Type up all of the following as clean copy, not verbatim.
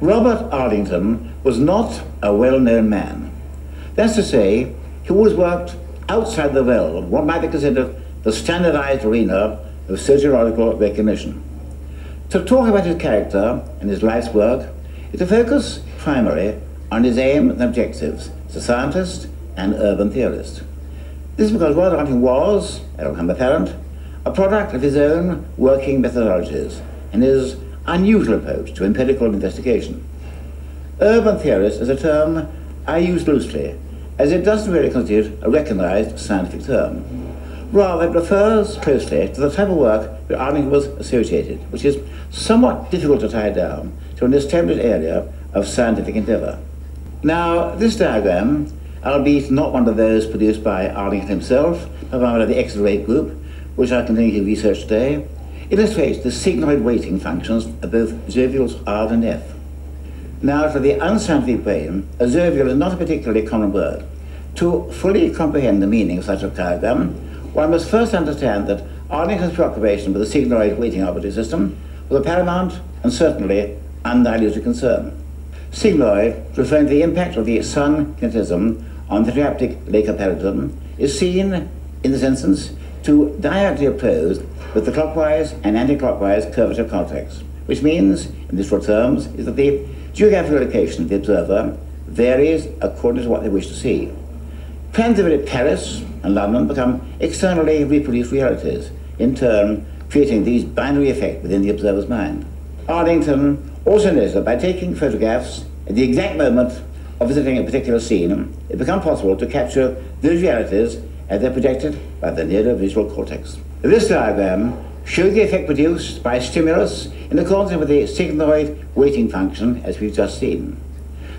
Robert Ardington was not a well-known man. That's to say, he always worked outside the realm of what might be considered the standardized arena of sociological recognition. To talk about his character and his life's work is to focus primarily on his aims and objectives as a scientist and urban theorist. This is because Robert Ardington was, as will become apparent, a product of his own working methodologies and his unusual approach to empirical investigation. Urban theorist is a term I use loosely, as it doesn't really constitute a recognized scientific term. Rather, it refers closely to the type of work with Ardington was associated, which is somewhat difficult to tie down to an established area of scientific endeavor. Now, this diagram, albeit not one of those produced by Ardington himself, but one of the X-ray group, which I continue to research today, illustrates the sigmoid weighting functions of both zovules R and F. Now, for the unscientific brain, a zovule is not a particularly common word. To fully comprehend the meaning of such a diagram, one must first understand that Ardington's preoccupation with the sigmoid weighting operating system was a paramount and certainly undiluted concern. Sigmoid, referring to the impact of the sun kinetism on the periaptic Laker paradigm, is seen, in this instance, to directly oppose with the clockwise and anti-clockwise curvature of cortex, which means, in these short terms, is that the geographical location of the observer varies according to what they wish to see. Plans of Paris and London become externally reproduced realities, in turn creating these binary effects within the observer's mind. Ardington also noted that by taking photographs at the exact moment of visiting a particular scene, it becomes possible to capture those realities as they're projected by the neurovisual cortex. This diagram shows the effect produced by stimulus in accordance with the sigmoid weighting function as we've just seen.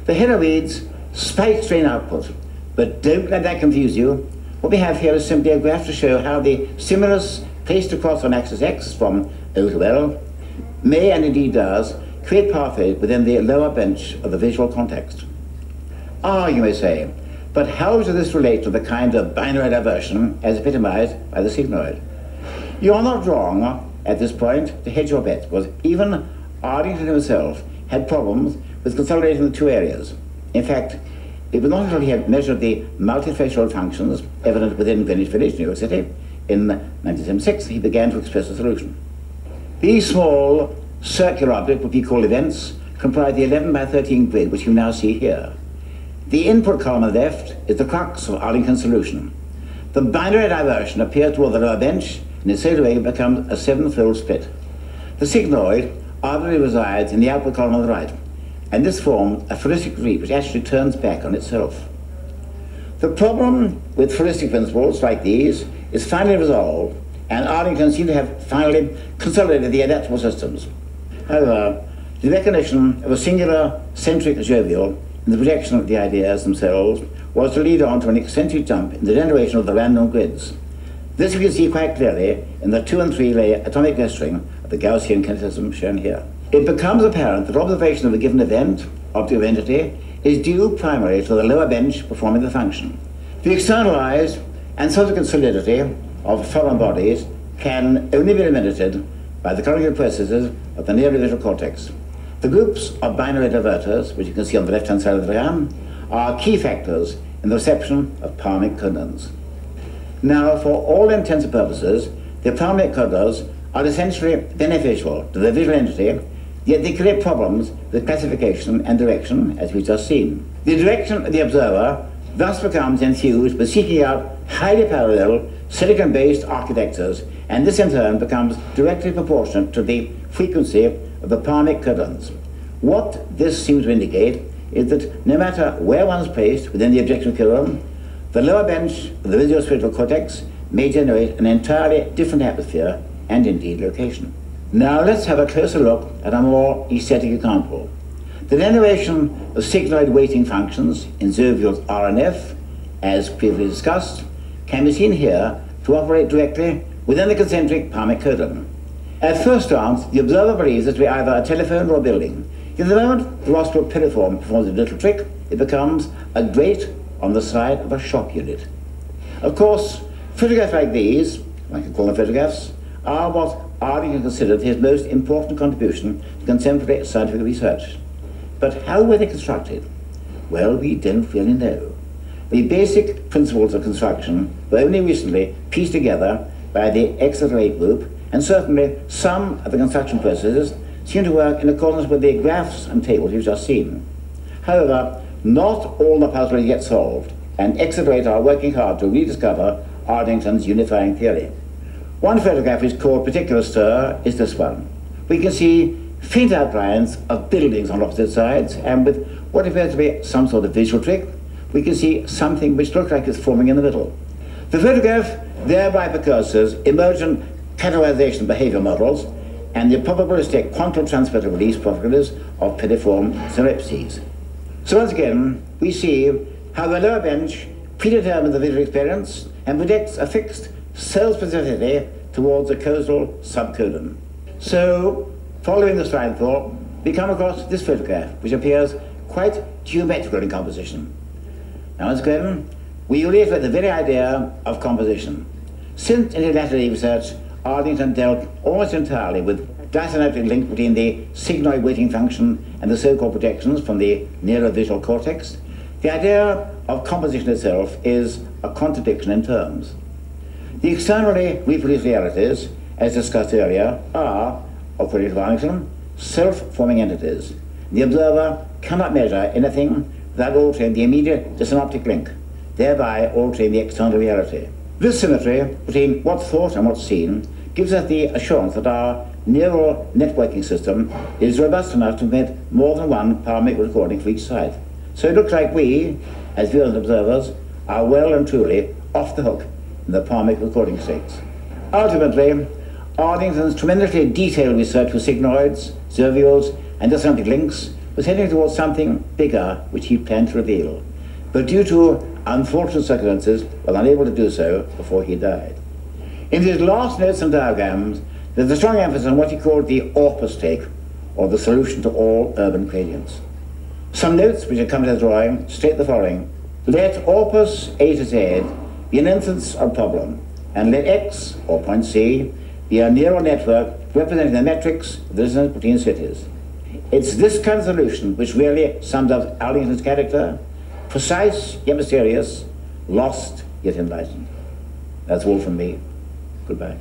The header reads spike strain output, but don't let that confuse you. What we have here is simply a graph to show how the stimulus placed across on axis X from O to L may, and indeed does, create pathways within the lower bench of the visual context. You may say, but how does this relate to the kind of binary diversion as epitomized by the sigmoid? You are not wrong at this point to hedge your bets, because even Ardington himself had problems with consolidating the two areas. In fact, it was not until he had measured the multi-threshold functions evident within Greenwich Village, New York City, in 1976, he began to express a solution. These small circular objects, what we call events, comprise the 11 by 13 grid, which you now see here. The input column on the left is the crux of Ardington's solution. The binary diversion appears toward the lower bench, and in so doing it becomes a seven-fold split. The sigmoid arbitrarily resides in the output column on the right, and this forms a floristic reap which actually turns back on itself. The problem with floristic principles like these is finally resolved, and Ardington seemed to have finally consolidated the adaptable systems. However, the recognition of a singular centric jovule in the projection of the ideas themselves was to lead on to an eccentric jump in the generation of the random grids. This we can see quite clearly in the 2 and 3 layer atomic clustering of the Gaussian kinetism shown here. It becomes apparent that observation of a given event, object or entity, is due primarily to the lower bench performing the function. The externalized and subsequent solidity of foreign bodies can only be eliminated by the cognitive processes of the neurovisual cortex. The groups of binary diverters, which you can see on the left-hand side of the diagram, are key factors in the reception of palmic codons. Now, for all intents and purposes, the palmic codons are essentially beneficial to the visual entity, yet they create problems with classification and direction, as we've just seen. The direction of the observer thus becomes infused with seeking out highly parallel silicon-based architectures, and this in turn becomes directly proportionate to the frequency of the palmic codons. What this seems to indicate is that no matter where one's placed within the objection codon, the lower bench of the visuospatial cortex may generate an entirely different atmosphere and indeed location. Now let's have a closer look at a more aesthetic example. The generation of sigmoid weighting functions in zovules R and F, as previously discussed, can be seen here to operate directly within the concentric palmic codon. At first glance, the observer believes it to be either a telephone or a building. In the moment the rostral piriform performs a little trick, it becomes a grate on the side of a shop unit. Of course, photographs like these, I can call them photographs, are what Ardington considered his most important contribution to contemporary scientific research. But how were they constructed? Well, we don't really know. The basic principles of construction were only recently pieced together by the Exeter 8 group, and certainly some of the construction processes seem to work in accordance with the graphs and tables you've just seen. However, not all the puzzles are yet solved, and Exeter 8 are working hard to rediscover Ardington's unifying theory. One photograph which caused particular stir is this one. We can see faint outlines of buildings on opposite sides, and with what appears to be some sort of visual trick, we can see something which looks like it's forming in the middle. The photograph thereby precursors emergent categorization behavior models and the probabilistic quantum transfer to release properties of pediform synapses. So once again, we see how the lower bench predetermines the visual experience and predicts a fixed cell specificity towards the causal subcodon. So, following this line of thought, we come across this photograph, which appears quite geometrical in composition. Now, once again, we reiterate the very idea of composition. Since in his latter research, Ardington dealt almost entirely with dysynaptic link between the sigmoid weighting function and the so-called projections from the neurovisual cortex, the idea of composition itself is a contradiction in terms. The externally reproduced realities, as discussed earlier, are, according to Ardington, self-forming entities. The observer cannot measure anything without altering the immediate dysynaptic link, thereby altering the external reality. This symmetry between what's thought and what's seen gives us the assurance that our neural networking system is robust enough to permit more than one parametric recording for each site. So it looks like we, as viewers and observers, are well and truly off the hook in the parametric recording states. Ultimately, Ardington's tremendously detailed research with sigmoids, zervioles, and dysynaptic links was heading towards something bigger which he planned to reveal, but due to unfortunate circumstances was unable to do so before he died. In his last notes and diagrams, there's a strong emphasis on what he called the Orpus take, or the solution to all urban gradients. Some notes which accompany the drawing state the following: let Orpus A to Z be an instance of problem, and let X, or point C, be a neural network representing the metrics of the distance between cities. It's this kind of solution which really sums up Ardington's character: precise yet mysterious, lost yet enlightened. That's all from me. Goodbye.